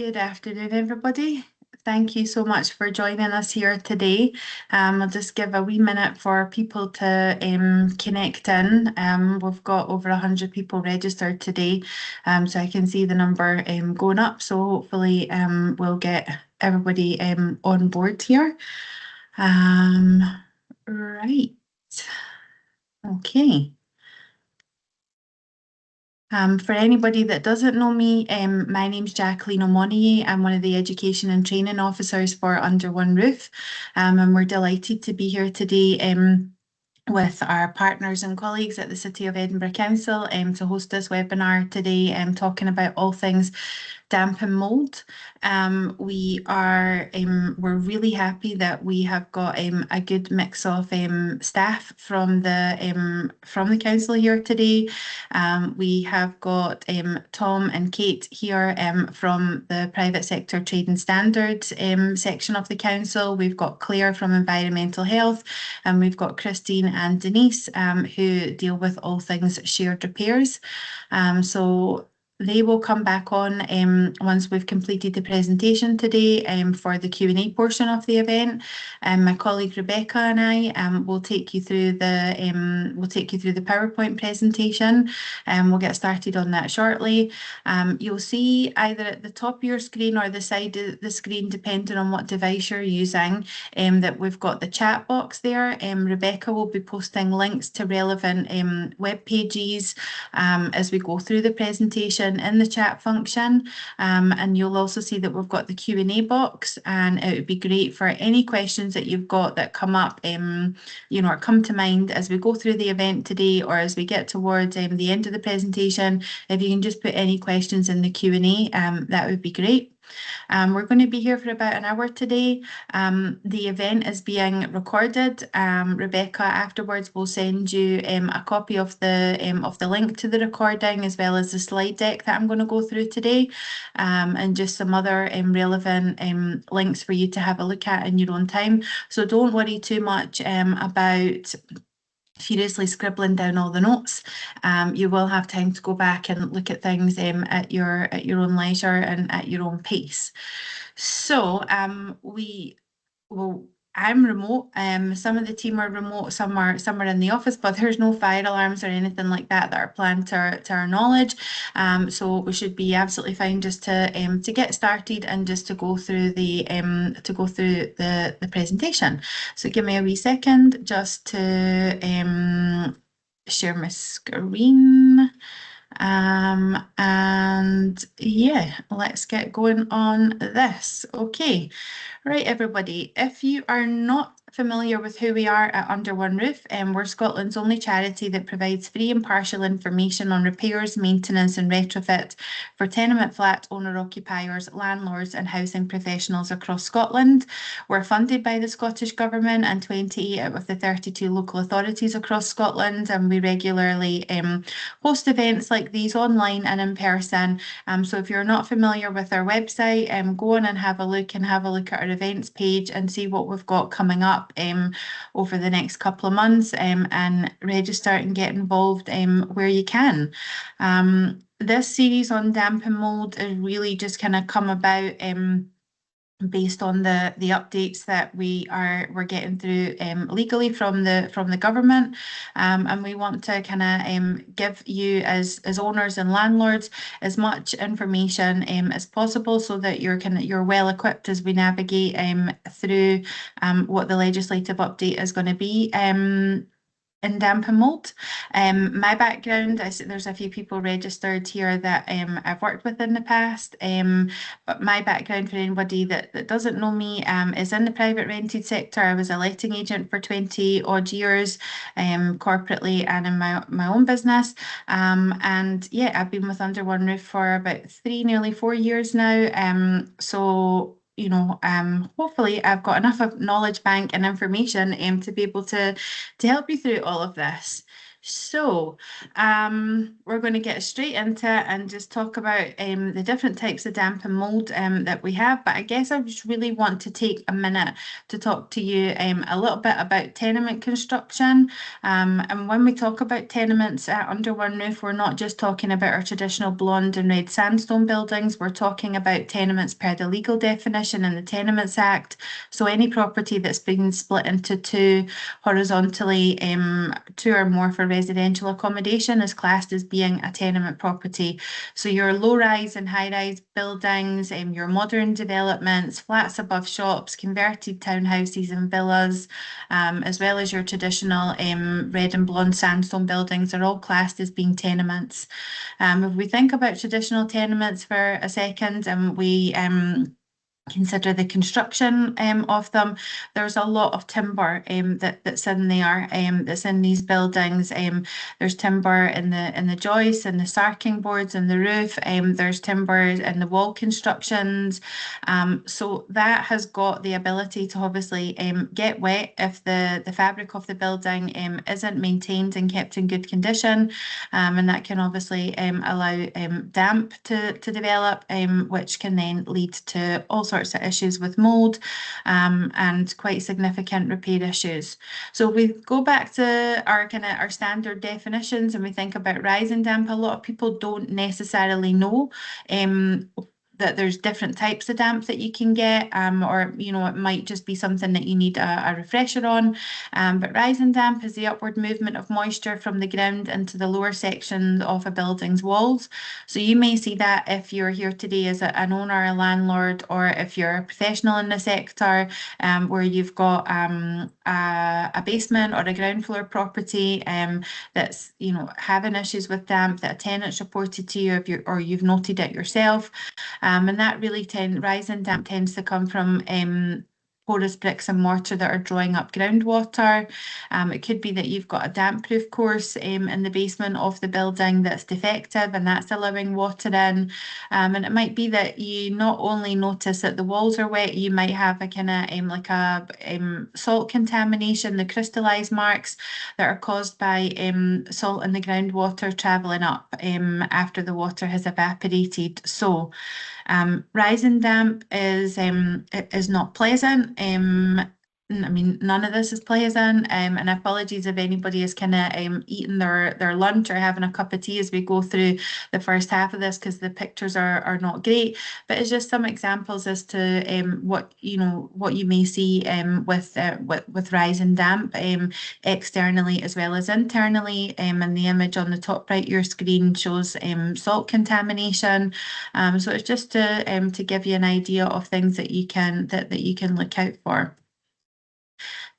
Good afternoon, everybody. Thank you so much for joining us here today. I'll just give a wee minute for people to connect in. We've got over 100 people registered today, so I can see the number going up. So hopefully we'll get everybody on board here. Right. Okay. For anybody that doesn't know me, my name's Jacqueline O'Monaghy. I'm one of the Education and Training Officers for Under One Roof, and we're delighted to be here today with our partners and colleagues at the City of Edinburgh Council to host this webinar today, talking about all things damp and mould. We're really happy that we have got a good mix of staff from the council here today. We have got Tom and Kate here from the private sector trade and standards section of the council. We've got Claire from environmental health, and we've got Christine and Denise who deal with all things shared repairs. So they will come back on once we've completed the presentation today for the Q&A portion of the event. My colleague Rebecca and I will take you through the PowerPoint presentation, and we'll get started on that shortly. You'll see either at the top of your screen or the side of the screen, depending on what device you're using, that we've got the chat box there. Rebecca will be posting links to relevant web pages as we go through the presentation in the chat function, and you'll also see that we've got the Q&A box, and it would be great for any questions that you've got that come up, or come to mind as we go through the event today, or as we get towards the end of the presentation. If you can just put any questions in the Q&A, that would be great. We're going to be here for about an hour today. The event is being recorded. Rebecca afterwards will send you a copy of the link to the recording, as well as the slide deck that I'm going to go through today, and just some other relevant links for you to have a look at in your own time. So don't worry too much about furiously scribbling down all the notes. You will have time to go back and look at things at your own leisure and at your own pace. So I'm remote. Some of the team are remote, some are in the office, but there's no fire alarms or anything like that are planned to our knowledge. So we should be absolutely fine just to get started and just to go through the presentation. So give me a wee second just to share my screen. And yeah, let's get going on this. Okay. Right, everybody, if you are not familiar with who we are at Under One Roof, we're Scotland's only charity that provides free impartial information on repairs, maintenance and retrofit for tenement flat owner-occupiers, landlords and housing professionals across Scotland. We're funded by the Scottish Government and 28 out of the 32 local authorities across Scotland, and we regularly host events like these online and in person. So if you're not familiar with our website, go on and have a look at our events page and see what we've got coming up over the next couple of months, and register and get involved where you can. This series on damp and mould is really just kind of come about based on the updates that we're getting through legally from the government, and we want to kind of give you as owners and landlords as much information as possible, so that you're well equipped as we navigate through what the legislative update is going to be in damp and mould. My background, there's a few people registered here that I've worked with in the past, but my background, for anybody that doesn't know me, is in the private rented sector. I was a letting agent for 20 odd years, corporately and in my own business, and yeah, I've been with Under One Roof for about nearly 4 years now. So hopefully I've got enough of knowledge bank and information to be able to help you through all of this. So, we're going to get straight into it and just talk about the different types of damp and mold that we have. But I guess I just really want to take a minute to talk to you a little bit about tenement construction. And when we talk about tenements under one roof, we're not just talking about our traditional blonde and red sandstone buildings. We're talking about tenements per the legal definition in the Tenements Act. So any property that's been split into two horizontally, two or more for residential accommodation is classed as being a tenement property. So your low-rise and high-rise buildings, your modern developments, flats above shops, converted townhouses and villas, as well as your traditional red and blonde sandstone buildings are all classed as being tenements. If we think about traditional tenements for a second, and we consider the construction of them. There's a lot of timber that's in there, that's in these buildings. There's timber in the joists and the sarking boards and the roof. There's timber in the wall constructions. So that has got the ability to obviously get wet if the fabric of the building isn't maintained and kept in good condition. And that can obviously allow damp to develop, which can then lead to all sorts of issues with mold and quite significant repair issues. So if we go back to our standard definitions and we think about rising damp, a lot of people don't necessarily know that there's different types of damp that you can get, or it might just be something that you need a refresher on. But rising damp is the upward movement of moisture from the ground into the lower section of a building's walls. So you may see that if you're here today as an owner, a landlord, or if you're a professional in the sector, where you've got a basement or a ground floor property that's having issues with damp that a tenant's reported to you, or you've noted it yourself. And that really rising damp tends to come from porous bricks and mortar that are drawing up groundwater. It could be that you've got a damp proof course in the basement of the building that's defective and that's allowing water in. And it might be that you not only notice that the walls are wet, you might have a kind of like a salt contamination, the crystallized marks that are caused by salt in the groundwater traveling up after the water has evaporated. So rising damp is not pleasant. I mean, none of this is pleasant. And apologies if anybody is kind of eating their lunch or having a cup of tea as we go through the first half of this, because the pictures are not great. But it's just some examples as to what you may see with rising damp externally as well as internally. And the image on the top right of your screen shows salt contamination. So it's just to give you an idea of things that you can look out for.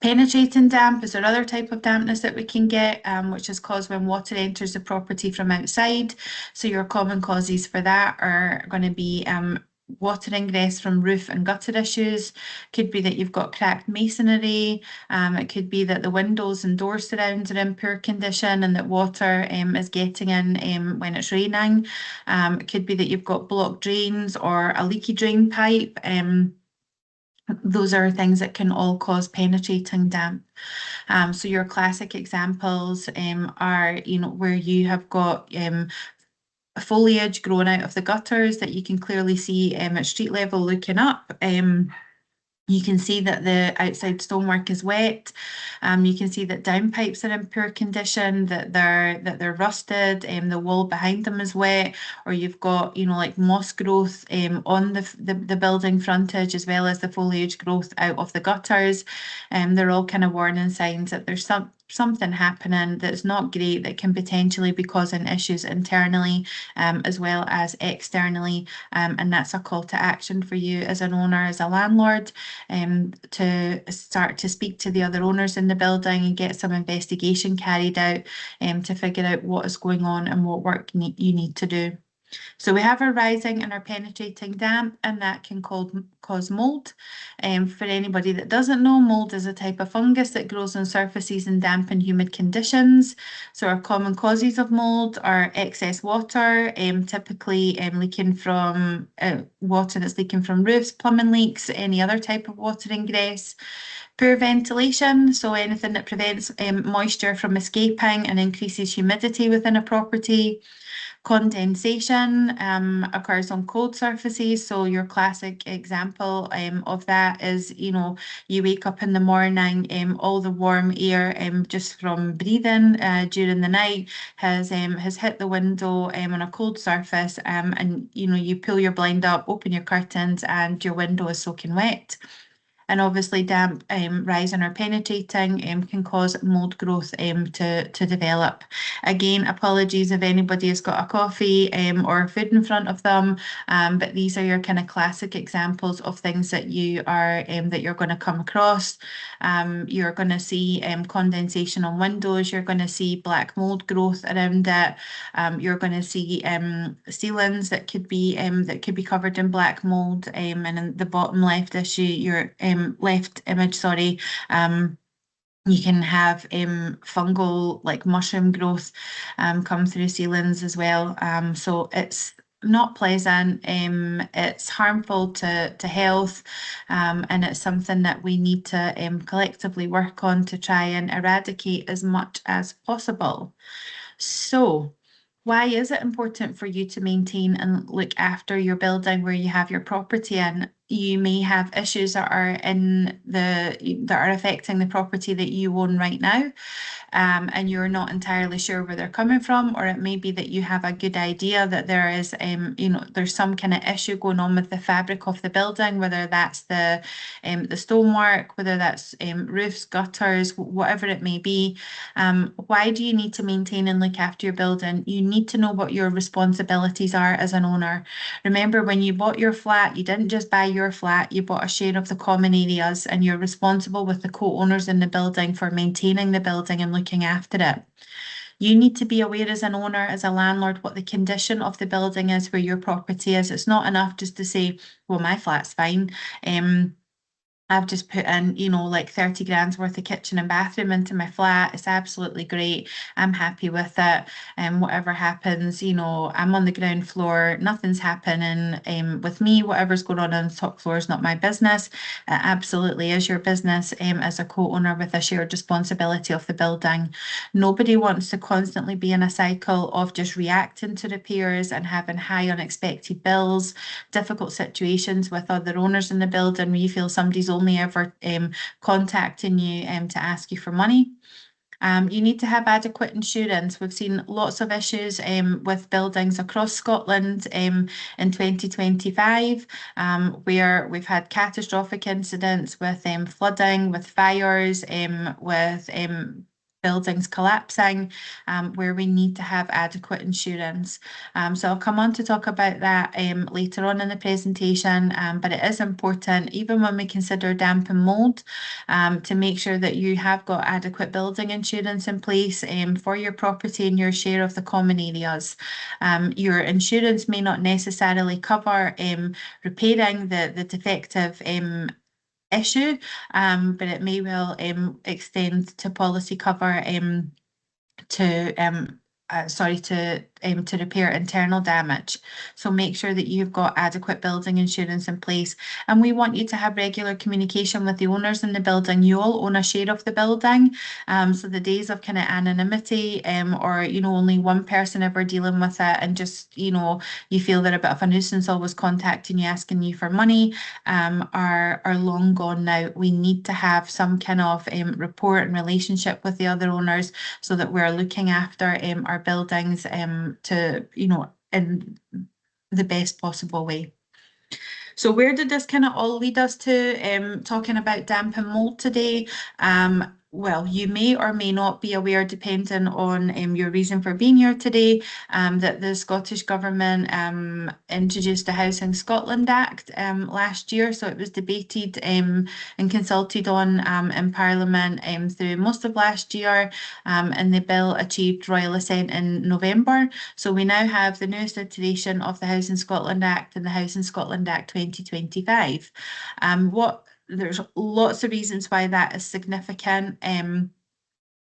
Penetrating damp is another type of dampness that we can get, which is caused when water enters the property from outside. So your common causes for that are going to be water ingress from roof and gutter issues. Could be that you've got cracked masonry. It could be that the windows and door surrounds are in poor condition and that water is getting in when it's raining. It could be that you've got blocked drains or a leaky drain pipe. Those are things that can all cause penetrating damp. So your classic examples are, where you have got foliage growing out of the gutters that you can clearly see at street level looking up. You can see that the outside stonework is wet. You can see that downpipes are in poor condition, that they're rusted, the wall behind them is wet, or you've got, like moss growth on the building frontage as well as the foliage growth out of the gutters. They're all kind of warning signs that there's something happening that's not great, that can potentially be causing issues internally as well as externally. And that's a call to action for you as an owner, as a landlord, to start to speak to the other owners in the building and get some investigation carried out to figure out what is going on and what work you need to do. So we have our rising and our penetrating damp, and that can cause mould. For anybody that doesn't know, mould is a type of fungus that grows on surfaces in damp and humid conditions. So our common causes of mould are excess water, typically leaking from water that's leaking from roofs, plumbing leaks, any other type of water ingress. Poor ventilation, so anything that prevents moisture from escaping and increases humidity within a property. Condensation occurs on cold surfaces. So your classic example of that is, you wake up in the morning, all the warm air just from breathing during the night has hit the window on a cold surface, and you pull your blind up, open your curtains, and your window is soaking wet. And obviously damp rising or penetrating can cause mold growth to develop. Again, apologies if anybody has got a coffee or food in front of them, but these are your kind of classic examples of things that you're going to come across. You're going to see condensation on windows. You're going to see black mold growth around it. You're going to see ceilings that could be covered in black mold. And in the bottom left issue, your left image, sorry. You can have fungal like mushroom growth come through ceilings as well. So it's not pleasant. It's harmful to health, and it's something that we need to collectively work on to try and eradicate as much as possible. So, why is it important for you to maintain and look after your building where you have your property in? You may have issues that are affecting the property that you own right now, and you're not entirely sure where they're coming from, or it may be that you have a good idea that there is, there's some kind of issue going on with the fabric of the building, whether that's the stonework, whether that's roofs, gutters, whatever it may be. Why do you need to maintain and look after your building? You need to know what your responsibilities are as an owner. Remember, when you bought your flat, you didn't just buy your flat, you bought a share of the common areas, and you're responsible with the co-owners in the building for maintaining the building and looking after it. You need to be aware as an owner, as a landlord, what the condition of the building is where your property is. It's not enough just to say, well, my flat's fine. I've just put in, like 30 grand's worth of kitchen and bathroom into my flat. It's absolutely great. I'm happy with it. And whatever happens, I'm on the ground floor. Nothing's happening with me. Whatever's going on the top floor is not my business. It absolutely is your business as a co-owner with a shared responsibility of the building. Nobody wants to constantly be in a cycle of just reacting to repairs and having high unexpected bills, difficult situations with other owners in the building where you feel somebody's only ever contacting you to ask you for money. You need to have adequate insurance. We've seen lots of issues with buildings across Scotland in 2025, where we've had catastrophic incidents with flooding, with fires, with buildings collapsing, where we need to have adequate insurance. So I'll come on to talk about that later on in the presentation, but it is important, even when we consider damp and mould, to make sure that you have got adequate building insurance in place for your property and your share of the common areas. Your insurance may not necessarily cover repairing the defective issue, but it may well extend to policy cover to repair internal damage. So make sure that you've got adequate building insurance in place. And we want you to have regular communication with the owners in the building. You all own a share of the building. So the days of kind of anonymity or, only one person ever dealing with it and just, you feel they're a bit of a nuisance always contacting you, asking you for money, are long gone now. We need to have some kind of rapport and relationship with the other owners so that we're looking after our buildings to, in the best possible way. So where did this kind of all lead us to talking about damp and mold today? Well, you may or may not be aware, depending on your reason for being here today, that the Scottish Government introduced the Housing Scotland Act last year. So it was debated and consulted on in Parliament through most of last year, and the bill achieved royal assent in November. So we now have the newest iteration of the Housing Scotland Act and the Housing Scotland Act 2025. There's lots of reasons why that is significant,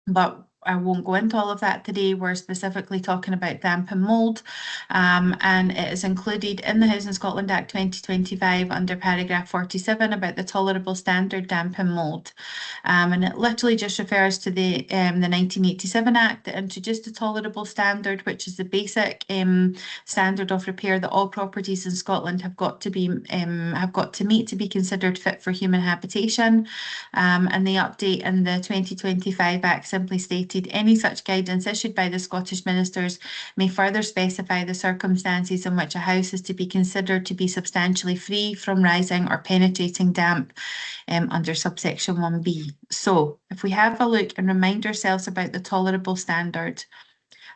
but I won't go into all of that today. We're specifically talking about damp and mould, and it is included in the Housing Scotland Act 2025 under paragraph 47 about the tolerable standard damp and mould. And it literally just refers to the 1987 Act that introduced a tolerable standard, which is the basic standard of repair that all properties in Scotland have got to meet to be considered fit for human habitation. And the update in the 2025 Act simply stated any such guidance issued by the Scottish ministers may further specify the circumstances in which a house is to be considered to be substantially free from rising or penetrating damp under subsection 1B. So if we have a look and remind ourselves about the tolerable standard.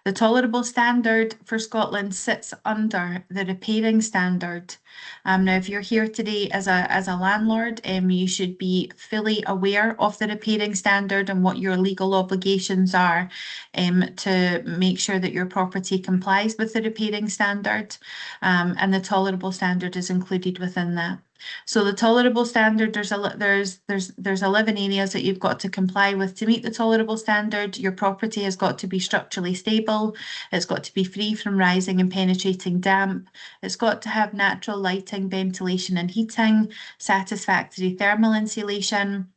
The tolerable standard for Scotland sits under the repairing standard. Now, if you're here today as a landlord, you should be fully aware of the repairing standard and what your legal obligations are to make sure that your property complies with the repairing standard, and the tolerable standard is included within that. So the tolerable standard, there's 11 areas that you've got to comply with to meet the tolerable standard. Your property has got to be structurally stable. It's got to be free from rising and penetrating damp. It's got to have natural lighting, ventilation and heating, satisfactory thermal insulation,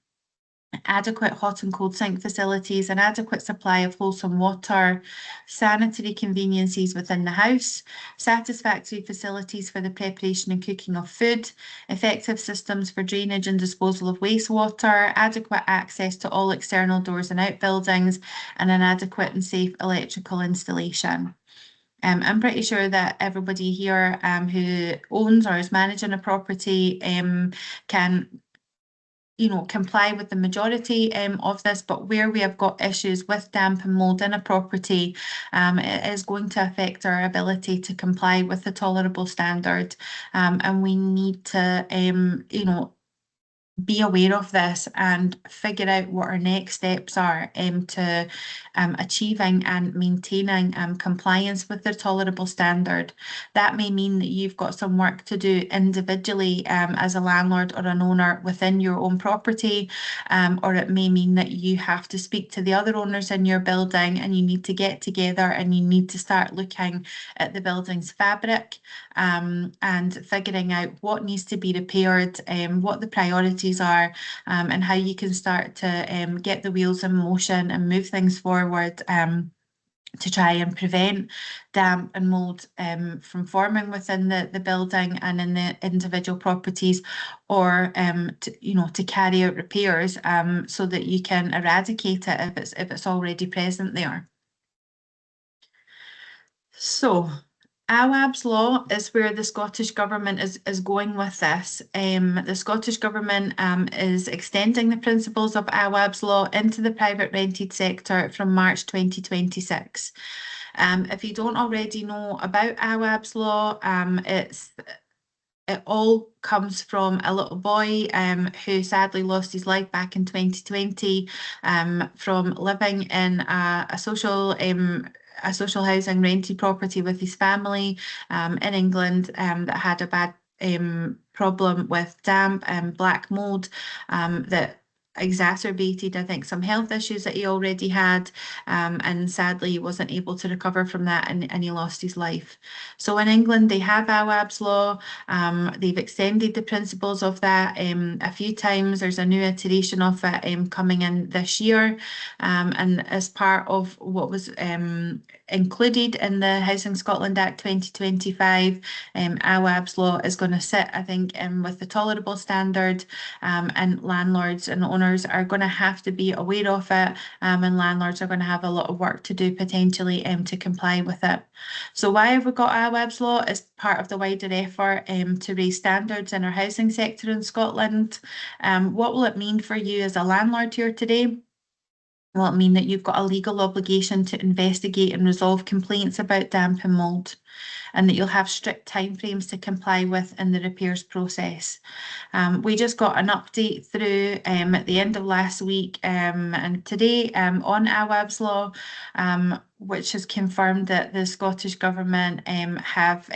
adequate hot and cold sink facilities, an adequate supply of wholesome water, sanitary conveniences within the house, satisfactory facilities for the preparation and cooking of food, effective systems for drainage and disposal of wastewater, adequate access to all external doors and outbuildings, and an adequate and safe electrical installation. I'm pretty sure that everybody here who owns or is managing a property can comply with the majority of this, but where we have got issues with damp and mould in a property, it is going to affect our ability to comply with the tolerable standard, and we need to be aware of this and figure out what our next steps are to achieving and maintaining compliance with the tolerable standard. That may mean that you've got some work to do individually as a landlord or an owner within your own property, or it may mean that you have to speak to the other owners in your building and you need to get together and you need to start looking at the building's fabric and figuring out what needs to be repaired, what the priorities are, and how you can start to get the wheels in motion and move things forward to try and prevent damp and mould from forming within the building and in the individual properties, or to carry out repairs so that you can eradicate it if it's already present there. So AWAB's law is where the Scottish Government is going with this. The Scottish Government is extending the principles of AWAB's law into the private rented sector from March 2026. If you don't already know about AWAB's law, it all comes from a little boy who sadly lost his life back in 2020 from living in a social housing rented property with his family in England that had a bad problem with damp and black mould that exacerbated, I think, some health issues that he already had, and sadly he wasn't able to recover from that, and he lost his life. So in England they have AWAB's law. They've extended the principles of that a few times. There's a new iteration of it coming in this year, and as part of what was included in the Housing Scotland Act 2025, AWAB's law is going to sit, I think, with the tolerable standard, and landlords and owners are going to have to be aware of it, and landlords are going to have a lot of work to do potentially to comply with it. So why have we got AWAB's law? As part of the wider effort to raise standards in our housing sector in Scotland. What will it mean for you as a landlord here today? Will it mean that you've got a legal obligation to investigate and resolve complaints about damp and mould, and that you'll have strict timeframes to comply with in the repairs process? We just got an update through at the end of last week and today on AWAB's law, which has confirmed that the Scottish Government have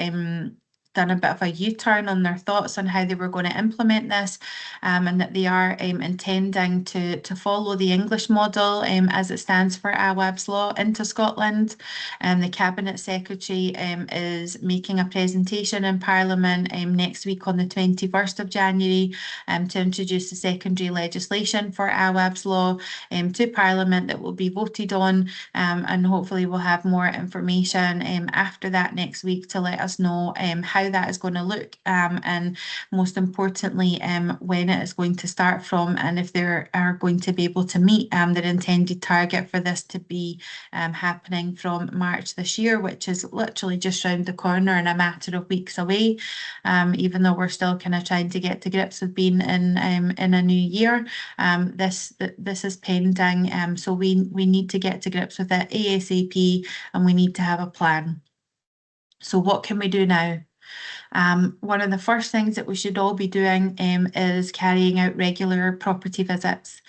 done a bit of a U-turn on their thoughts on how they were going to implement this, and that they are intending to follow the English model as it stands for AWAB's law into Scotland. The Cabinet Secretary is making a presentation in Parliament next week on the 21st of January to introduce the secondary legislation for AWAB's law to Parliament that will be voted on, and hopefully we'll have more information after that next week to let us know how that is going to look, and most importantly when it is going to start from, and if they are going to be able to meet their intended target for this to be happening from March this year, which is literally just round the corner and a matter of weeks away, even though we're still kind of trying to get to grips with being in a new year. This is pending, so we need to get to grips with it ASAP, and we need to have a plan. So what can we do now? One of the first things that we should all be doing is carrying out regular property visits.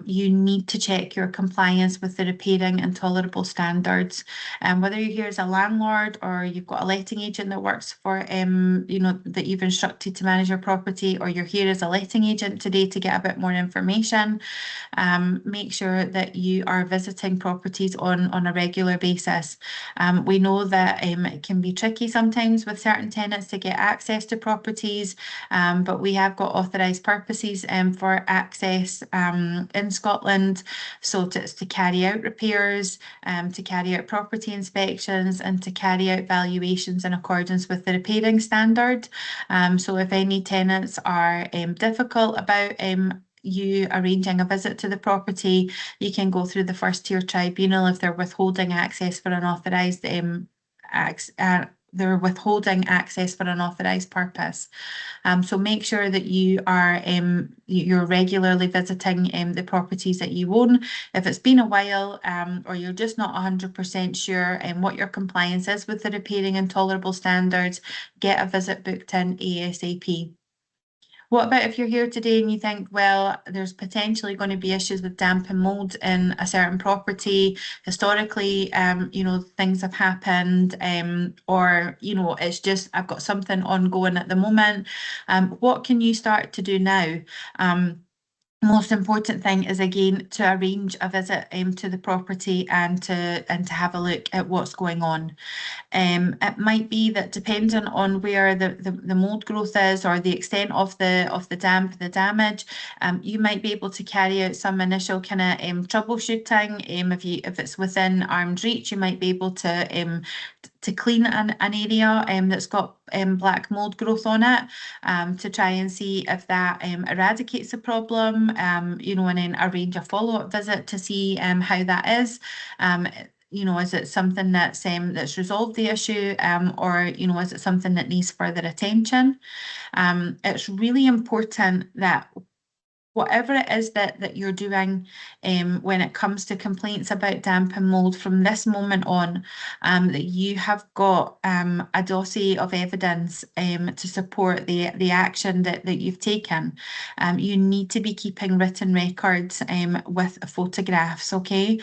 You need to check your compliance with the repairing and tolerable standards. Whether you're here as a landlord or you've got a letting agent that works for, that you've instructed to manage your property, or you're here as a letting agent today to get a bit more information, make sure that you are visiting properties on a regular basis. We know that it can be tricky sometimes with certain tenants to get access to properties, but we have got authorised purposes for access in Scotland, so to carry out repairs, to carry out property inspections, and to carry out valuations in accordance with the repairing standard. So if any tenants are difficult about you arranging a visit to the property, you can go through the first tier tribunal if they're withholding access for an authorised they're withholding access for an authorised purpose. So make sure that you are you're regularly visiting the properties that you own. If it's been a while, or you're just not 100% sure what your compliance is with the repairing and tolerable standards, get a visit booked in ASAP. What about if you're here today and you think, well, there's potentially going to be issues with damp and mould in a certain property. Historically, things have happened, or, it's just, I've got something ongoing at the moment. What can you start to do now? Most important thing is, again, to arrange a visit to the property and to have a look at what's going on. It might be that, depending on where the mould growth is or the extent of the damp, the damage, you might be able to carry out some initial kind of troubleshooting. If it's within arm's reach, you might be able to clean an area that's got black mould growth on it, to try and see if that eradicates the problem, and then arrange a follow-up visit to see how that is. Is it something that's resolved the issue, or is it something that needs further attention? It's really important that whatever it is that you're doing when it comes to complaints about damp and mould from this moment on, that you have got a dossier of evidence to support the action that you've taken. You need to be keeping written records with photographs, okay?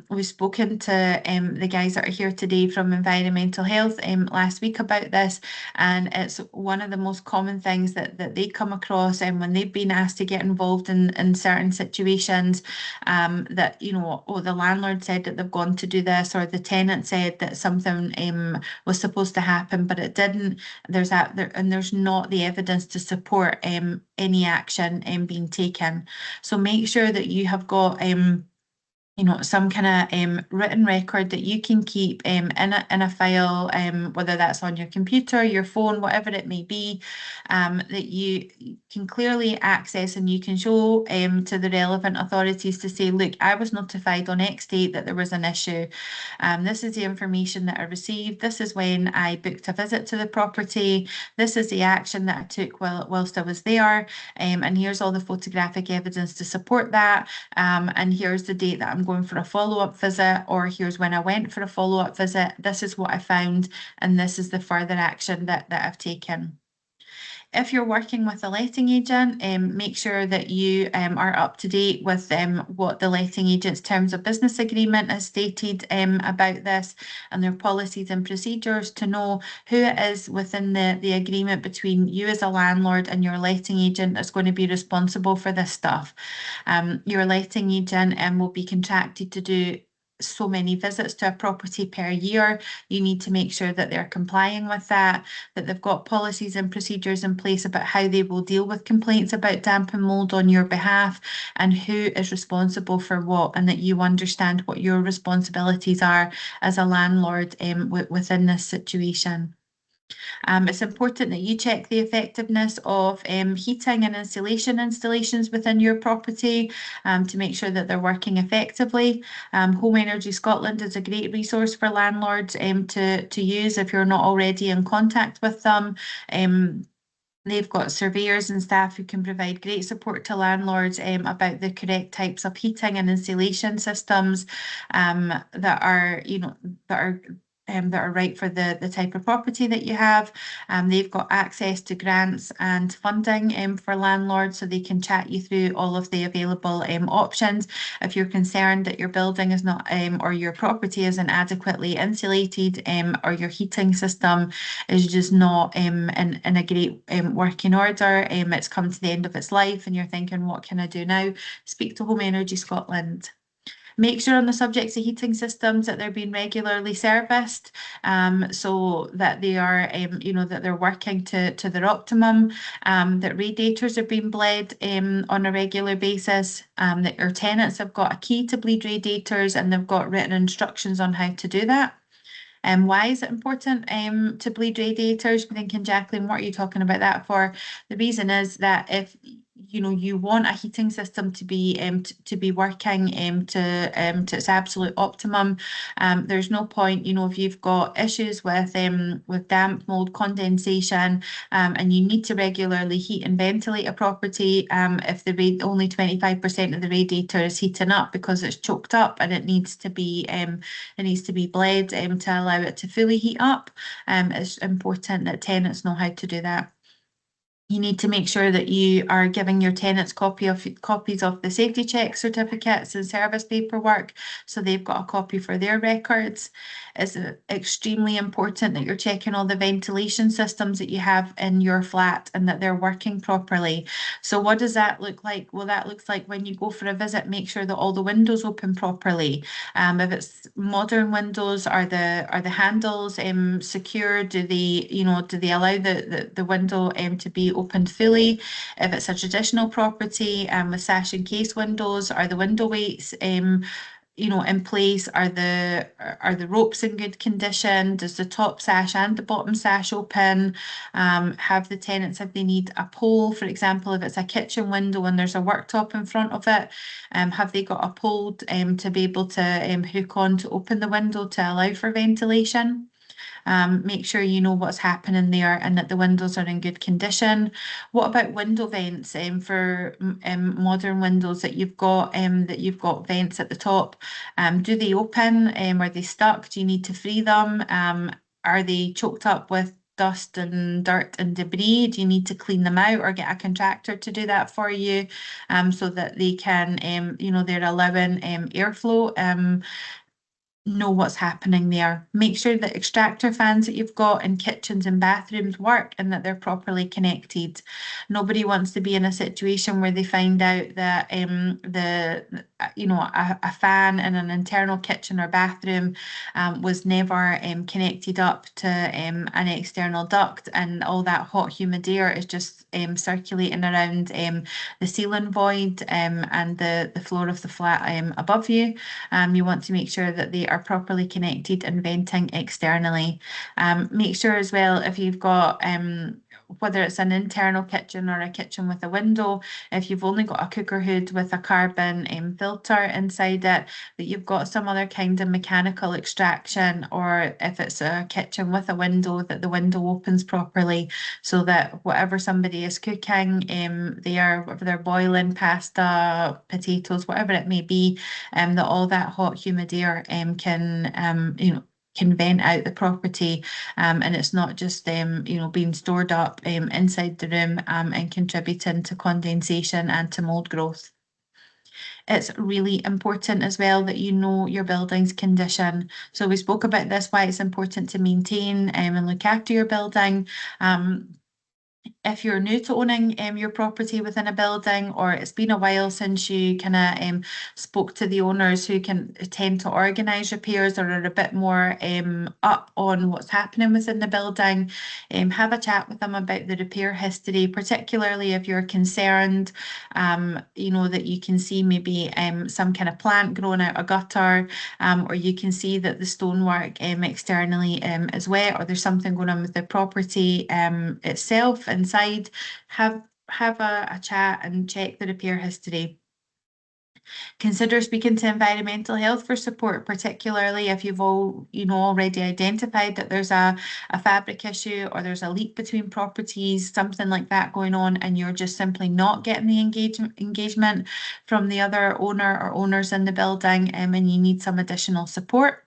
We've spoken to the guys that are here today from Environmental Health last week about this, and it's one of the most common things that they come across when they've been asked to get involved in certain situations, that the landlord said that they've gone to do this, or the tenant said that something was supposed to happen but it didn't. There's not the evidence to support any action being taken. So make sure that you have got some kind of written record that you can keep in a file, whether that's on your computer, your phone, whatever it may be, that you can clearly access, and you can show to the relevant authorities to say, look, I was notified on X date that there was an issue. This is the information that I received. This is when I booked a visit to the property. This is the action that I took whilst I was there. And here's all the photographic evidence to support that. And here's the date that I'm going for a follow-up visit, or here's when I went for a follow-up visit. This is what I found, and this is the further action that I've taken. If you're working with a letting agent, make sure that you are up to date with what the letting agent's terms of business agreement has stated about this and their policies and procedures to know who it is within the agreement between you as a landlord and your letting agent that's going to be responsible for this stuff. Your letting agent will be contracted to do so many visits to a property per year. You need to make sure that they're complying with that they've got policies and procedures in place about how they will deal with complaints about damp and mold on your behalf and who is responsible for what, and that you understand what your responsibilities are as a landlord within this situation. It's important that you check the effectiveness of heating and insulation installations within your property to make sure that they're working effectively. Home Energy Scotland is a great resource for landlords to use if you're not already in contact with them. They've got surveyors and staff who can provide great support to landlords about the correct types of heating and insulation systems that are, that are right for the type of property that you have. They've got access to grants and funding for landlords, so they can chat you through all of the available options. If you're concerned that your building is not or your property isn't adequately insulated or your heating system is just not in a great working order, it's come to the end of its life and you're thinking, what can I do now? Speak to Home Energy Scotland. Make sure on the subjects of heating systems that they're being regularly serviced, so that they are, that they're working to their optimum, that radiators are being bled on a regular basis, that your tenants have got a key to bleed radiators and they've got written instructions on how to do that. And why is it important to bleed radiators? I'm thinking, Jacqueline, what are you talking about that for? The reason is that if you want a heating system to be working to its absolute optimum. There's no point, if you've got issues with damp, mold, condensation, and you need to regularly heat and ventilate a property. If only 25% of the radiator is heating up because it's choked up and it needs to be bled to allow it to fully heat up. It's important that tenants know how to do that. You need to make sure that you are giving your tenants copies of the safety check certificates and service paperwork, so they've got a copy for their records. It's extremely important that you're checking all the ventilation systems that you have in your flat and that they're working properly. So what does that look like? Well, that looks like when you go for a visit, make sure that all the windows open properly. If it's modern windows, are the handles secure? Do they allow the window to be opened fully? If it's a traditional property with sash and case windows, are the window weights in place? Are the ropes in good condition? Does the top sash and the bottom sash open? Have they need a pole, for example, if it's a kitchen window and there's a worktop in front of it, have they got a pole to be able to hook on to open the window to allow for ventilation? Make sure you know what's happening there and that the windows are in good condition. What about window vents for modern windows that you've got vents at the top? Do they open? Are they stuck? Do you need to free them? Are they choked up with dust and dirt and debris? Do you need to clean them out or get a contractor to do that for you, so that they can, they're allowing airflow? Know what's happening there. Make sure that extractor fans that you've got in kitchens and bathrooms work and that they're properly connected. Nobody wants to be in a situation where they find out that a fan in an internal kitchen or bathroom was never connected up to an external duct, and all that hot humid air is just circulating around the ceiling void and the floor of the flat above you. You want to make sure that they are properly connected and venting externally. Make sure as well, if you've got whether it's an internal kitchen or a kitchen with a window, if you've only got a cooker hood with a carbon filter inside it, that you've got some other kind of mechanical extraction, or if it's a kitchen with a window, that the window opens properly so that whatever somebody is cooking, whether they're boiling pasta, potatoes, whatever it may be, that all that hot humid air can can vent out the property, and it's not just being stored up inside the room and contributing to condensation and to mold growth. It's really important as well that you know your building's condition. So we spoke about this, why it's important to maintain and look after your building. If you're new to owning your property within a building, or it's been a while since you kind of spoke to the owners who can tend to organise repairs or are a bit more up on what's happening within the building, have a chat with them about the repair history, particularly if you're concerned, that you can see maybe some kind of plant growing out a gutter, or you can see that the stonework externally is wet, or there's something going on with the property itself inside. Have a chat and check the repair history. Consider speaking to environmental health for support, particularly if you've already identified that there's a fabric issue, or there's a leak between properties, something like that going on, and you're just simply not getting the engagement from the other owner or owners in the building, and you need some additional support.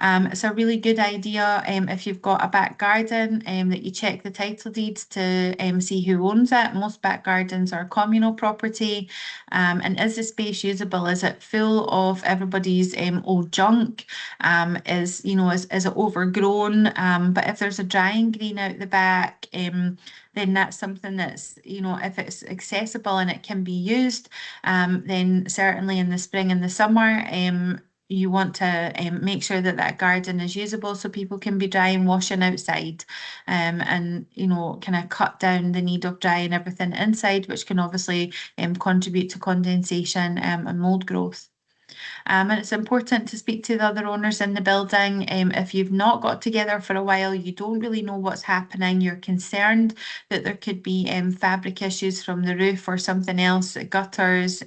It's a really good idea if you've got a back garden that you check the title deeds to see who owns it. Most back gardens are communal property. And is the space usable? Is it full of everybody's old junk? Is it overgrown? But if there's a drying green out the back, then that's something that's, if it's accessible and it can be used, then certainly in the spring and the summer, you want to make sure that garden is usable so people can be drying, washing outside, and kind of cut down the need of drying everything inside, which can obviously contribute to condensation and mold growth. And it's important to speak to the other owners in the building. If you've not got together for a while, you don't really know what's happening, you're concerned that there could be fabric issues from the roof or something else, gutters,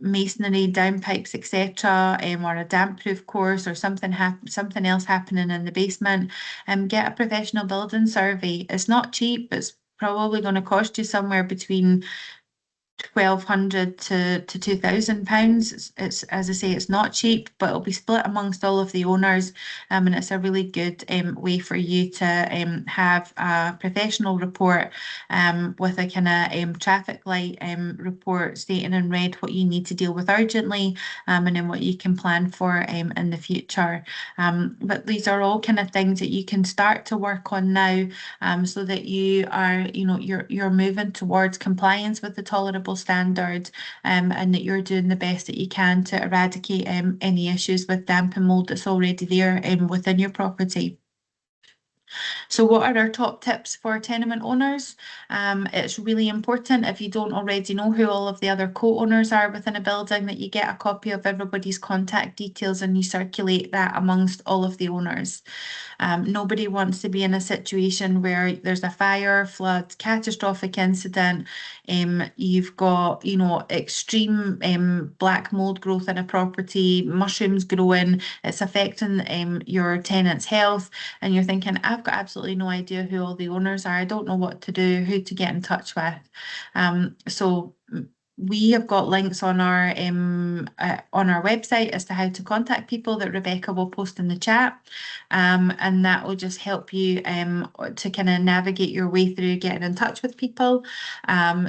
masonry, downpipes, etc., or a damp proof course, or something else happening in the basement, get a professional building survey. It's not cheap. It's probably going to cost you somewhere between £1,200 to £2,000. It's, as I say, it's not cheap, but it'll be split amongst all of the owners, and it's a really good way for you to have a professional report with a kind of traffic light report stating in red what you need to deal with urgently, and then what you can plan for in the future. But these are all kind of things that you can start to work on now, so that you are, you're moving towards compliance with the tolerable standard, and that you're doing the best that you can to eradicate any issues with damp and mold that's already there within your property. So what are our top tips for tenement owners? It's really important, if you don't already know who all of the other co-owners are within a building, that you get a copy of everybody's contact details and you circulate that amongst all of the owners. Nobody wants to be in a situation where there's a fire, flood, catastrophic incident, you've got, extreme black mold growth in a property, mushrooms growing, it's affecting your tenant's health, and you're thinking, I've got absolutely no idea who all the owners are, I don't know what to do, who to get in touch with. So we have got links on our website as to how to contact people that Rebecca will post in the chat, and that will just help you to kind of navigate your way through getting in touch with people,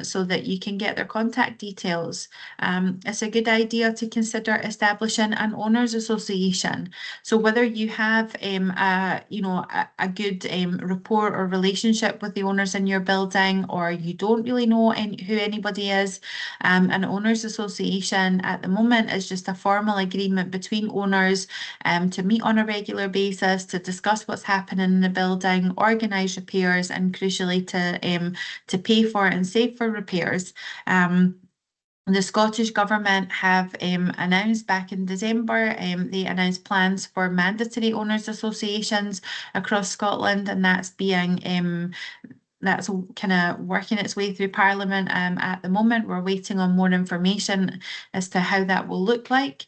so that you can get their contact details. It's a good idea to consider establishing an owners association. So whether you have a good rapport or relationship with the owners in your building, or you don't really know who anybody is, an owners association at the moment is just a formal agreement between owners to meet on a regular basis to discuss what's happening in the building, organise repairs, and crucially to pay for and save for repairs. The Scottish Government have announced back in December, they announced plans for mandatory owners associations across Scotland, and that's kind of working its way through Parliament at the moment. We're waiting on more information as to how that will look like.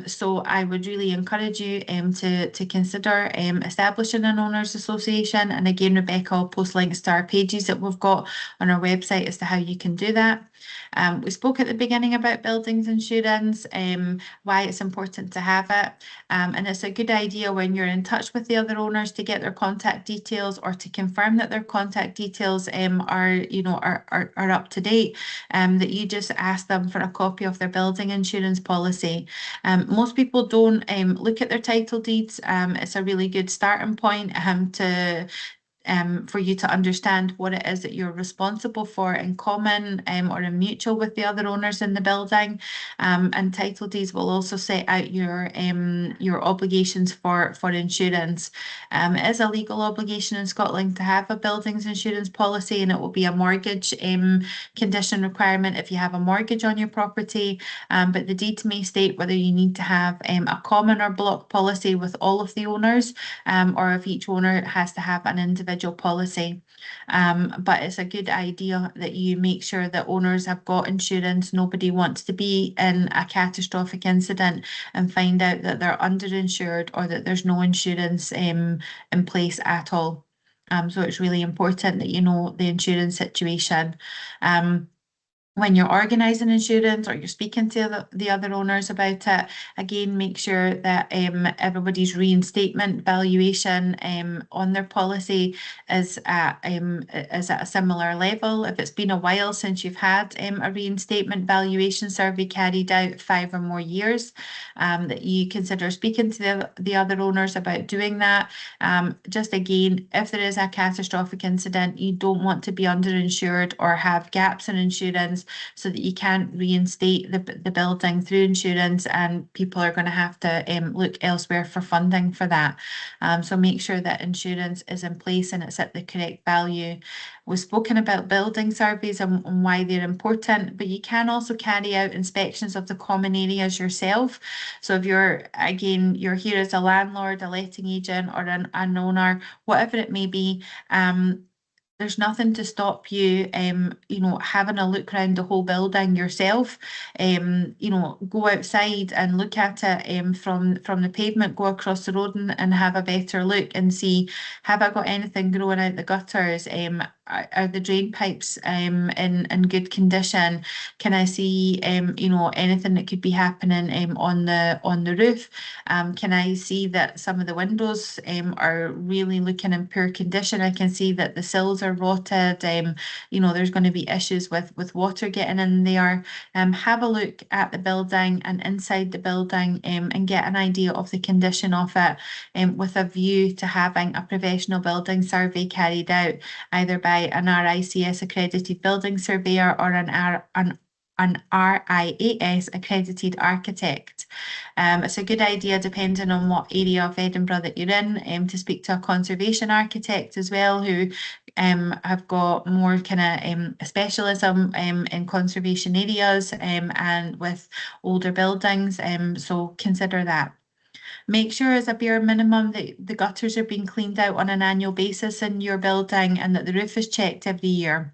So I would really encourage you to consider establishing an owners association. And again, Rebecca will post links to our pages that we've got on our website as to how you can do that. We spoke at the beginning about buildings insurance, why it's important to have it. And it's a good idea when you're in touch with the other owners to get their contact details or to confirm that their contact details are up to date, that you just ask them for a copy of their building insurance policy. Most people don't look at their title deeds. It's a really good starting point for you to understand what it is that you're responsible for in common or in mutual with the other owners in the building. And title deeds will also set out your obligations for insurance. It is a legal obligation in Scotland to have a buildings insurance policy, and it will be a mortgage condition requirement if you have a mortgage on your property. But the deed may state whether you need to have a common or block policy with all of the owners, or if each owner has to have an individual policy. But it's a good idea that you make sure that owners have got insurance. Nobody wants to be in a catastrophic incident and find out that they're underinsured or that there's no insurance in place at all. So it's really important that you know the insurance situation. When you're organising insurance or you're speaking to the other owners about it, again, make sure that everybody's reinstatement valuation on their policy is at a similar level. If it's been a while since you've had a reinstatement valuation survey carried out, 5 or more years, that you consider speaking to the other owners about doing that. Just again, if there is a catastrophic incident, you don't want to be underinsured or have gaps in insurance so that you can't reinstate the building through insurance, and people are going to have to look elsewhere for funding for that. So make sure that insurance is in place and it's at the correct value. We've spoken about building surveys and why they're important, but you can also carry out inspections of the common areas yourself. So if you're here as a landlord, a letting agent, or an owner, whatever it may be, there's nothing to stop you, having a look around the whole building yourself. Go outside and look at it from the pavement, go across the road and have a better look and see, have I got anything growing out the gutters? Are the drain pipes in good condition? Can I see anything that could be happening on the roof? Can I see that some of the windows are really looking in poor condition? I can see that the sills are rotted. There's going to be issues with water getting in there. Have a look at the building and inside the building and get an idea of the condition of it, with a view to having a professional building survey carried out, either by an RICS accredited building surveyor or an RIAS accredited architect. It's a good idea, depending on what area of Edinburgh that you're in, to speak to a conservation architect as well, who have got more kind of specialism in conservation areas and with older buildings. So consider that. Make sure as a bare minimum that the gutters are being cleaned out on an annual basis in your building and that the roof is checked every year.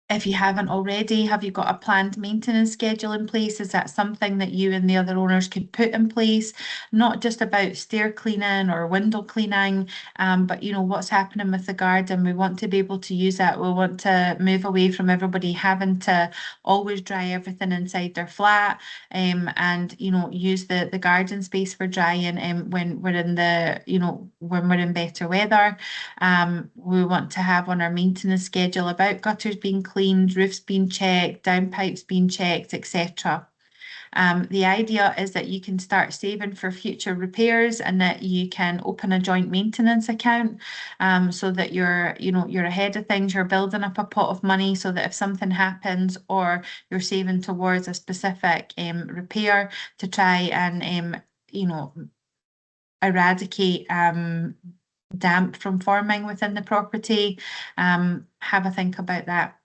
If you haven't already, have you got a planned maintenance schedule in place? Is that something that you and the other owners could put in place? Not just about stair cleaning or window cleaning, but what's happening with the garden. We want to be able to use that. We want to move away from everybody having to always dry everything inside their flat, and use the garden space for drying when we're in better weather. We want to have on our maintenance schedule about gutters being cleaned, roofs being checked, downpipes being checked, etc. The idea is that you can start saving for future repairs and that you can open a joint maintenance account, so that you're ahead of things. You're building up a pot of money so that if something happens or you're saving towards a specific repair to try and eradicate damp from forming within the property. Have a think about that.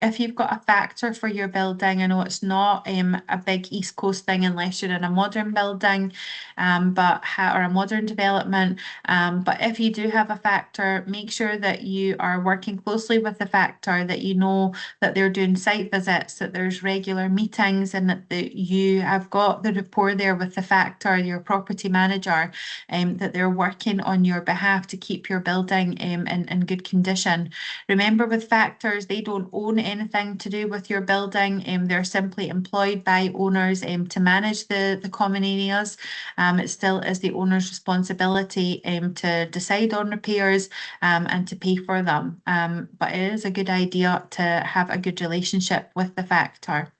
If you've got a factor for your building, I know it's not a big East Coast thing unless you're in a modern building, or a modern development. But if you do have a factor, make sure that you are working closely with the factor, that you know that they're doing site visits, that there's regular meetings, and that you have got the rapport there with the factor, your property manager, that they're working on your behalf to keep your building in good condition. Remember, with factors, they don't own anything to do with your building. They're simply employed by owners to manage the common areas. It still is the owner's responsibility to decide on repairs and to pay for them. But it is a good idea to have a good relationship with the factor.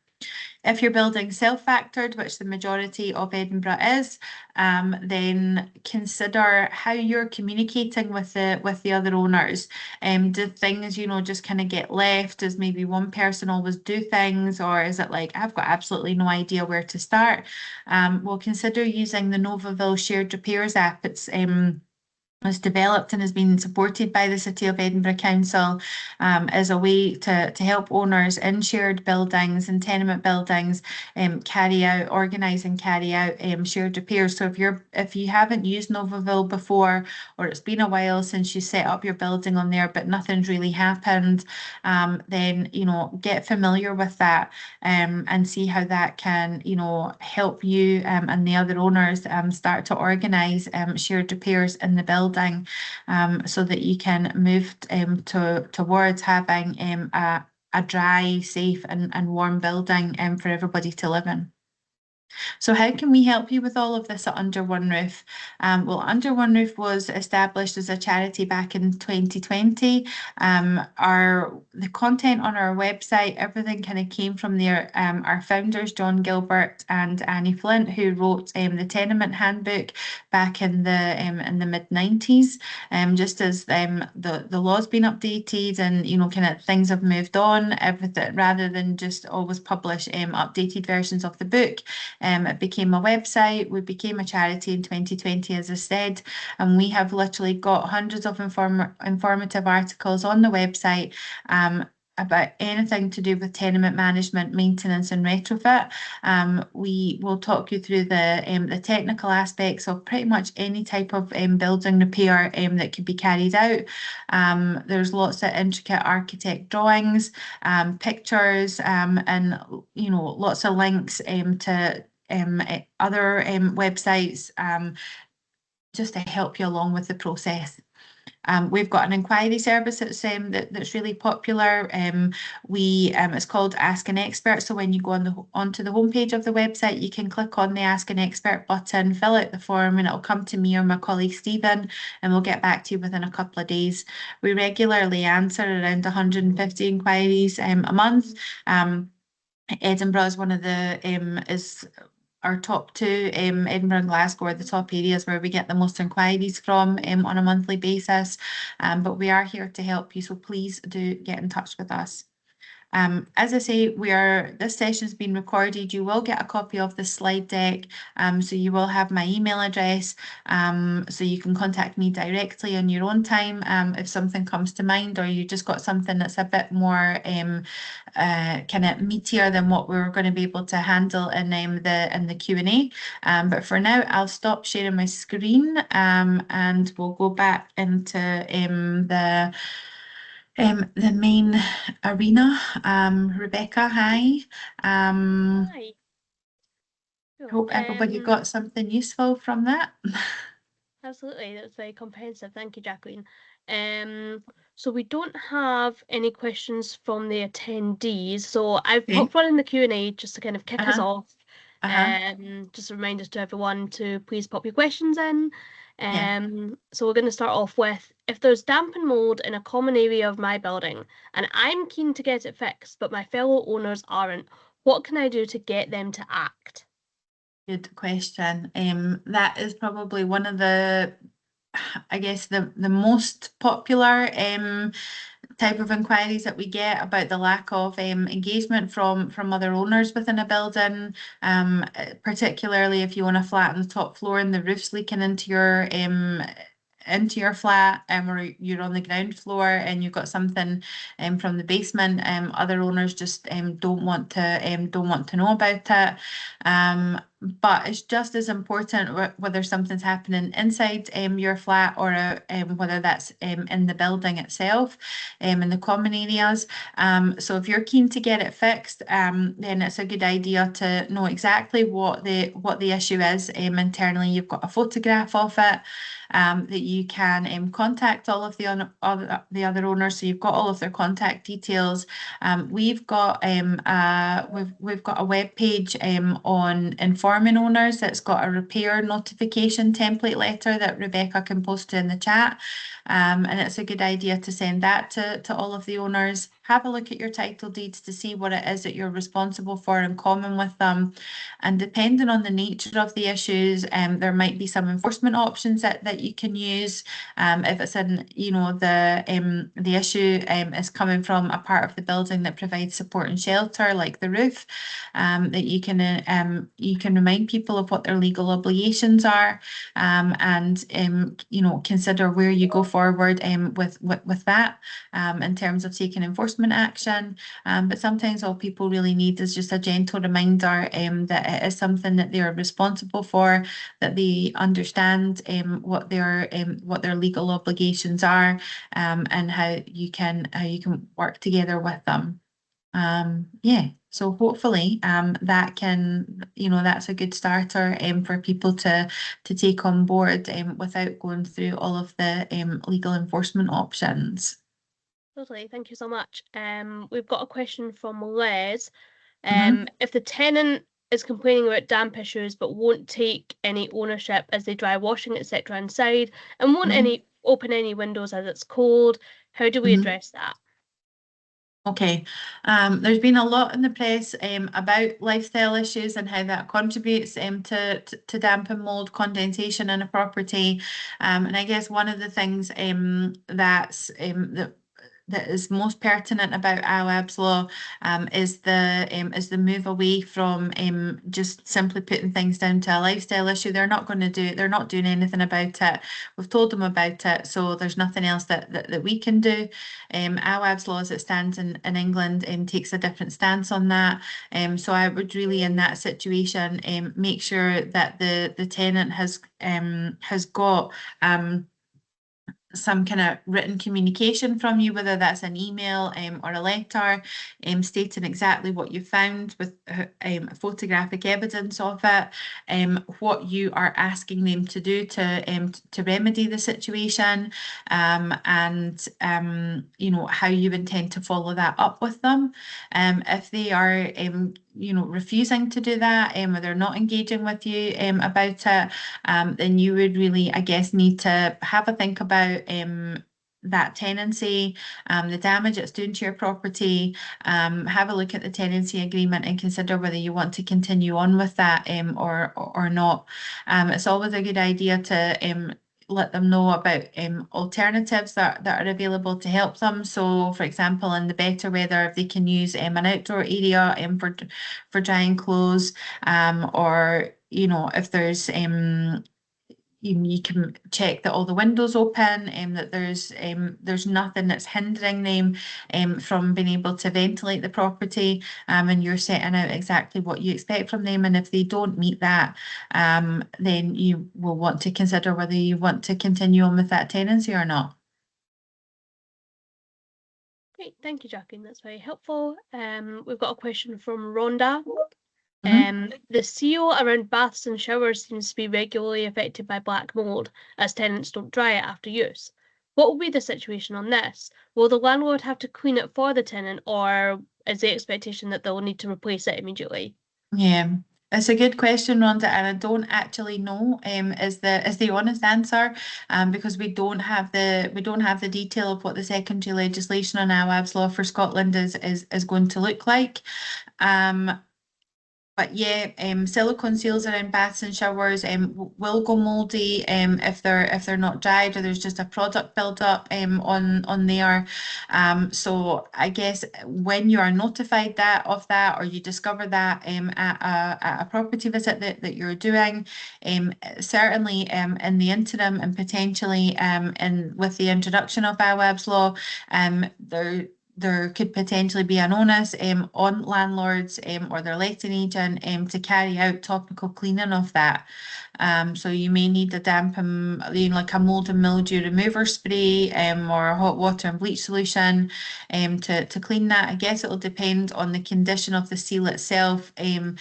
If your building's self-factored, which the majority of Edinburgh is, then consider how you're communicating with the other owners. Do things, just kind of get left? Does maybe one person always do things, or is it like, I've got absolutely no idea where to start? Well, consider using the Novaville Shared Repairs app. It's developed and has been supported by the City of Edinburgh Council as a way to help owners in shared buildings and tenement buildings organise and carry out shared repairs. So if you haven't used Novaville before, or it's been a while since you set up your building on there, but nothing's really happened, then get familiar with that and see how that can help you and the other owners start to organise shared repairs in the building. So that you can move towards having a dry, safe and warm building for everybody to live in. So how can we help you with all of this at Under One Roof? Well, Under One Roof was established as a charity back in 2020. The content on our website, everything kind of came from there. Our founders, John Gilbert and Annie Flint, who wrote the Tenement Handbook back in the mid-90s, just as the law's been updated and kind of things have moved on, everything, rather than just always publish updated versions of the book. It became a website. We became a charity in 2020, as I said, and we have literally got hundreds of informative articles on the website about anything to do with tenement management, maintenance and retrofit. We will talk you through the technical aspects of pretty much any type of building repair that could be carried out. There's lots of intricate architect drawings, pictures, and lots of links to other websites just to help you along with the process. We've got an inquiry service that's really popular. It's called Ask an Expert. So when you go onto the homepage of the website, you can click on the Ask an Expert button, fill out the form, and it'll come to me or my colleague Stephen, and we'll get back to you within a couple of days. We regularly answer around 150 inquiries a month. Edinburgh is one of is our top two. Edinburgh and Glasgow are the top areas where we get the most inquiries from on a monthly basis. But we are here to help you, so please do get in touch with us. As I say, this session's been recorded. You will get a copy of the slide deck, so you will have my email address, so you can contact me directly on your own time if something comes to mind, or you just got something that's a bit more kind of meatier than what we're going to be able to handle in the Q&A. But for now, I'll stop sharing my screen and we'll go back into the main arena. Rebecca, hi. Hi. Hope everybody got something useful from that. Absolutely, that's very comprehensive. Thank you, Jacqueline. So we don't have any questions from the attendees. So I've popped one in the Q&A just to kind of kick us off. Just a reminder to everyone to please pop your questions in. So we're going to start off with, if there's damp and mould in a common area of my building and I'm keen to get it fixed, but my fellow owners aren't, what can I do to get them to act? Good question. That is probably one of the, I guess, the most popular type of inquiries that we get about the lack of engagement from other owners within a building, particularly if you own a flat on the top floor and the roof's leaking into your flat, or you're on the ground floor and you've got something from the basement. Other owners just don't want to know about it. But it's just as important whether something's happening inside your flat or whether that's in the building itself, in the common areas. So if you're keen to get it fixed, then it's a good idea to know exactly what the issue is internally. You've got a photograph of it. That you can contact all of the other owners, so you've got all of their contact details. We've got we've got a web page on informing owners that's got a repair notification template letter that Rebecca can post in the chat. And it's a good idea to send that to all of the owners. Have a look at your title deeds to see what it is that you're responsible for in common with them. And depending on the nature of the issues, there might be some enforcement options that you can use. If it's in, the issue is coming from a part of the building that provides support and shelter, like the roof, that you can remind people of what their legal obligations are, and consider where you go forward with that in terms of taking enforcement action. But sometimes all people really need is just a gentle reminder that it is something that they are responsible for, that they understand what their legal obligations are, and how you can work together with them. Yeah, so hopefully that can, that's a good starter for people to take on board without going through all of the legal enforcement options. Lovely, thank you so much. We've got a question from Les. Mhm. If the tenant is complaining about damp issues but won't take any ownership as they dry washing, etc. inside and won't Mhm. open any windows as it's cold, how do we Mhm. address that? Okay, there's been a lot in the press about lifestyle issues and how that contributes to damp and mold condensation in a property. And I guess one of the things that is most pertinent about AWAB's law is the move away from just simply putting things down to a lifestyle issue. They're not doing anything about it. We've told them about it, so there's nothing else that we can do. AWAB's law as it stands in England takes a different stance on that. So I would really, in that situation, make sure that the tenant has got some kind of written communication from you, whether that's an email or a letter, stating exactly what you found with photographic evidence of it, what you are asking them to do to remedy the situation, and how you intend to follow that up with them. If they are refusing to do that, or they're not engaging with you about it, then you would really, I guess, need to have a think about that tenancy, the damage it's doing to your property, have a look at the tenancy agreement and consider whether you want to continue on with that or not. It's always a good idea to let them know about alternatives that are available to help them. So, for example, in the better weather, if they can use an outdoor area for drying clothes, or if there's you can check that all the windows open, that there's nothing that's hindering them from being able to ventilate the property, and you're setting out exactly what you expect from them. And if they don't meet that, then you will want to consider whether you want to continue on with that tenancy or not. Great, thank you, Jacqueline. That's very helpful. We've got a question from Rhonda. Mhm. The CO around baths and showers seems to be regularly affected by black mold, as tenants don't dry it after use. What will be the situation on this? Will the landlord have to clean it for the tenant, or is the expectation that they'll need to replace it immediately? Yeah, it's a good question, Rhonda, and I don't actually know is the honest answer, because we don't have the detail of what the secondary legislation on AWAB's law for Scotland is going to look like. But yeah, silicone seals around baths and showers will go mouldy if they're not dried, or there's just a product build-up on there. So I guess when you are notified of that, or you discover that at a property visit that you're doing, certainly in the interim and potentially with the introduction of AWAB's law, there there could potentially be an onus on landlords or their letting agent to carry out topical cleaning of that. So you may need a damp and like a mold and mildew remover spray or a hot water and bleach solution to clean that. I guess it'll depend on the condition of the seal itself. Um,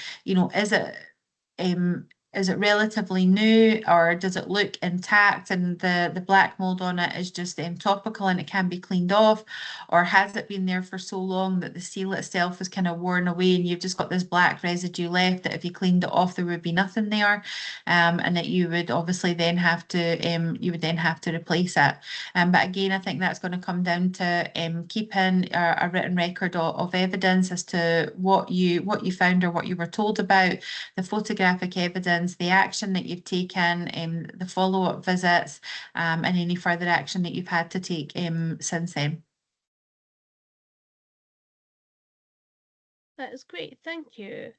is it relatively new, or does it look intact and the black mold on it is just topical and it can be cleaned off? Or has it been there for so long that the seal itself is kind of worn away and you've just got this black residue left that if you cleaned it off there would be nothing there, and that you would obviously then have to replace it. But again, I think that's going to come down to keeping a written record of evidence as to what you found or what you were told about, the photographic evidence, the action that you've taken, the follow-up visits, and any further action that you've had to take since then. That is great, thank you.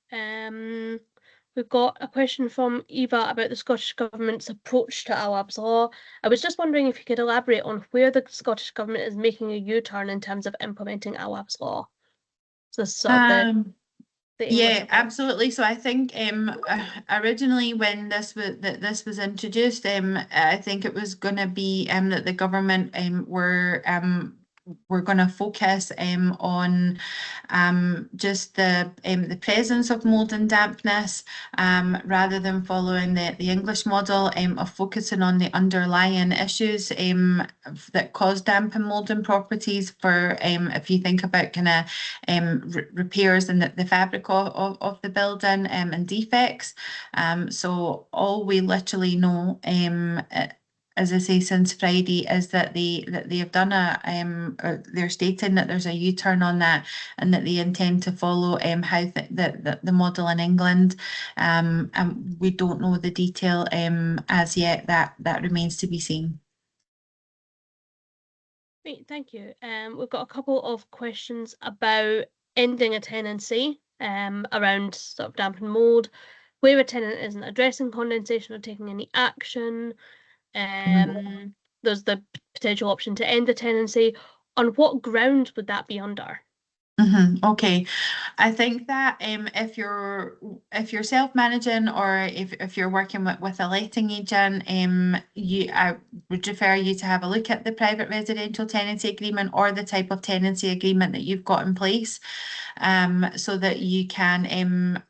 We've got a question from Eva about the Scottish Government's approach to Awab's Law. I was just wondering if you could elaborate on where the Scottish Government is making a U-turn in terms of implementing Awab's Law. So this is sort of the English approach. Absolutely. So I think originally when this was introduced, I think it was going to be that the government were going to focus on just the presence of mold and dampness, rather than following the English model of focusing on the underlying issues that cause damp and molding properties. For if you think about kind of repairs in the fabric of the building and defects. So all we literally know as I say, since Friday, is that they have done they're stating that there's a U-turn on that, and that they intend to follow how the model in England. And we don't know the detail as yet. That remains to be seen. Great, thank you. We've got a couple of questions about ending a tenancy around sort of damp and mold, where a tenant isn't addressing condensation or taking any action. There's the potential option to end the tenancy. On what grounds would that be under? Okay, I think that if you're self-managing, or if you're working with a letting agent, I would refer you to have a look at the private residential tenancy agreement or the type of tenancy agreement that you've got in place, so that you can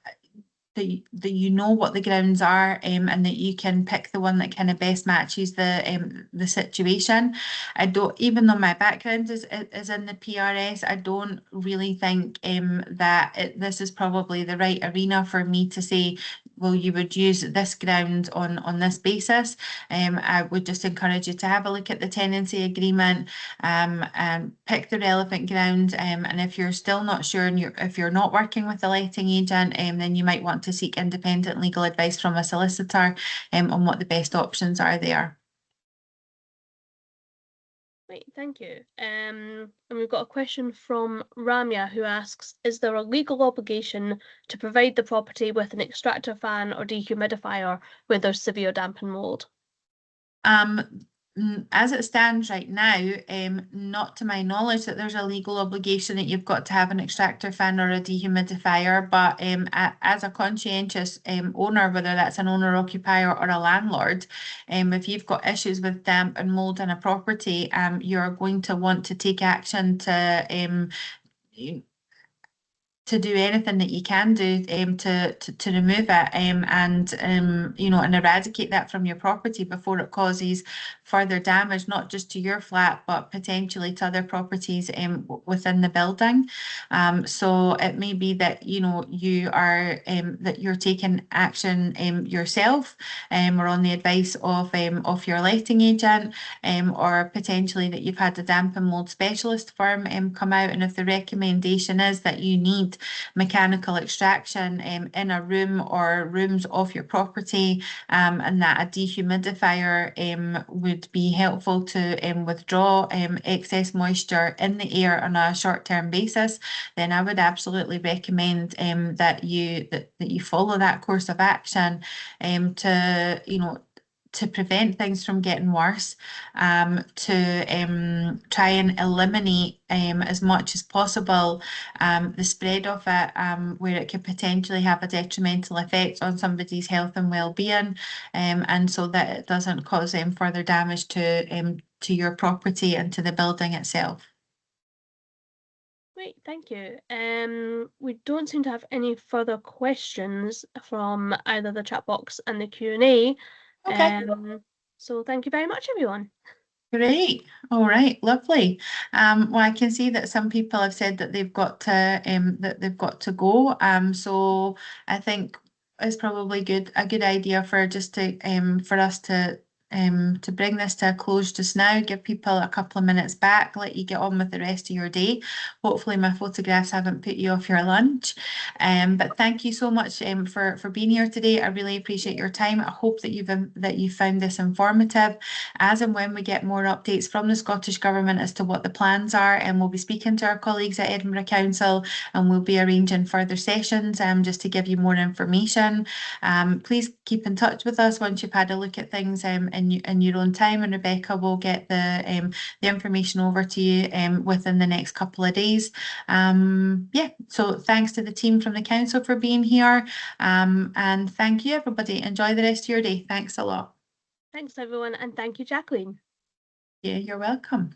that you know what the grounds are, and that you can pick the one that kind of best matches the situation. I don't, even though my background is in the PRS, I don't really think that this is probably the right arena for me to say, well, you would use this ground on this basis. I would just encourage you to have a look at the tenancy agreement, and pick the relevant ground. And if you're still not sure, and if you're not working with a letting agent, then you might want to seek independent legal advice from a solicitor on what the best options are there. Great, thank you. And we've got a question from Ramya, who asks, is there a legal obligation to provide the property with an extractor fan or dehumidifier where there's severe damp and mold? As it stands right now, not to my knowledge that there's a legal obligation that you've got to have an extractor fan or a dehumidifier, but as a conscientious owner, whether that's an owner-occupier or a landlord, if you've got issues with damp and mold in a property, you're going to want to take action to do anything that you can do to remove it, and eradicate that from your property before it causes further damage, not just to your flat but potentially to other properties within the building. So it may be that you are that you're taking action yourself, or on the advice of your letting agent, or potentially that you've had a damp and mold specialist firm come out, and if the recommendation is that you need mechanical extraction in a room or rooms of your property, and that a dehumidifier would be helpful to withdraw excess moisture in the air on a short-term basis, then I would absolutely recommend that you follow that course of action to to prevent things from getting worse, to try and eliminate as much as possible the spread of it, where it could potentially have a detrimental effect on somebody's health and well-being, and so that it doesn't cause further damage to your property and to the building itself. Great, thank you. We don't seem to have any further questions from either the chat box and the Q&A. Okay. So thank you very much, everyone. Great. All right. Lovely. Well, I can see that some people have said that they've got to go. So I think it's probably a good idea for just to for us to bring this to a close just now, give people a couple of minutes back, let you get on with the rest of your day. Hopefully my photographs haven't put you off your lunch. But thank you so much for being here today. I really appreciate your time. I hope that you found this informative. As and when we get more updates from the Scottish Government as to what the plans are, and we'll be speaking to our colleagues at Edinburgh Council, and we'll be arranging further sessions just to give you more information. Please keep in touch with us once you've had a look at things in your own time, and Rebecca will get the information over to you within the next couple of days. Yeah, so thanks to the team from the council for being here, and thank you, everybody. Enjoy the rest of your day. Thanks a lot. Thanks, everyone, and thank you, Jacqueline. Yeah, you're welcome.